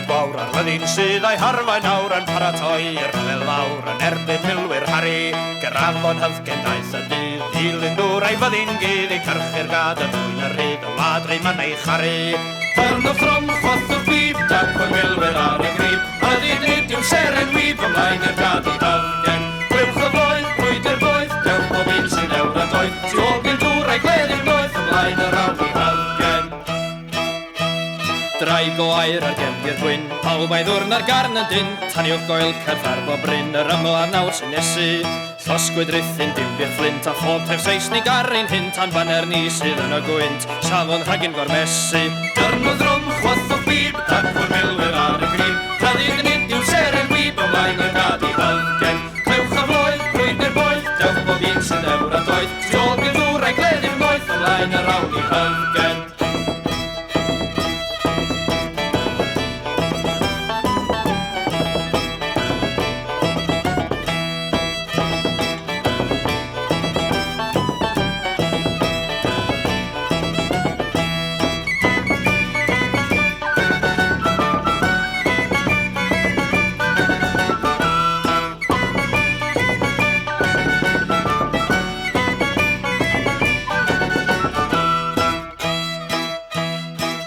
fawr ar fyddin sydd a'i harfau nawr yn paratoi i'r rhyfel fawr yn erbyn milwyr Harry. Gerafon hyfgendaeth y dydd, dilyn dŵr a'i fyddin gyd ei cyrchu'r gad y dwy'n yr hyd y wlad rei man ei charri. Fyrn o ffrom chwath o bib, dag o'r milwyr ar y grib, a ddyn nid yw'n seren wyb ymlaen i'r gad i hyfgen. Glywch y foedd, brwydr boeth, dewch bob un sy'n ewr a doedd, tu ôl gyn dŵr a'i gleddi'n noeth ymlaen yr awn i hyfgen. Draig o air ar gefndir gwyn, pawb a'i ddwrn ar garn yn dyn, taniwch goel cyfar bo bryn, yr yml a nawr sy'n nesu. Llosgwyd rythyn diwbyr fflint, a phob tref Seisnig ar ein hyn, tan banner ni sydd yn y gwynt, safon rhagyn gormesu. Dyrnodd rwm, chwath o bib, dag o'r milwyr ar y grib, rhaid nid yw'n seren wyb ymlaen yr gad i hyfgen. Clewch a floedd, brwydr boeth, dewch bob un sy'n ewr a doedd, tu ôl gyn dŵr a'i gleddi'n noeth ymlaen yr awn i hyfgen.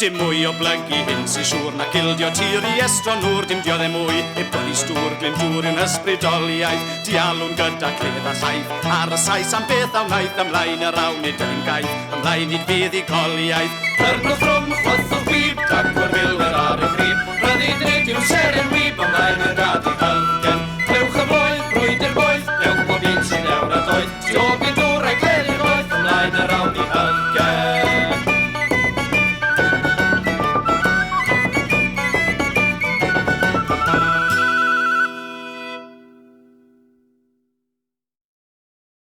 Dim mwy o blygu hyn sy'n siŵr na gildio tir i estron nŵr, dim diodd e mwy e bynnu stŵr glyn dŵr yw'n ysbrydoliaeth, dialwn gyda cledd a llaeth, ar y sais am beth a wnaeth ymlaen yr awn nid yn gaeth, ymlaen i'n fuddugoliaeth. Dyrnodd rwm, chwath o wyb, dag o'r milwyr ar y grib, ryddid nid yw'n seren wyb ymlaen yr gad i hyfgen. Clewch y floedd, brwydr boeth, dewch bob un sy'n ewr a doedd, tu ôl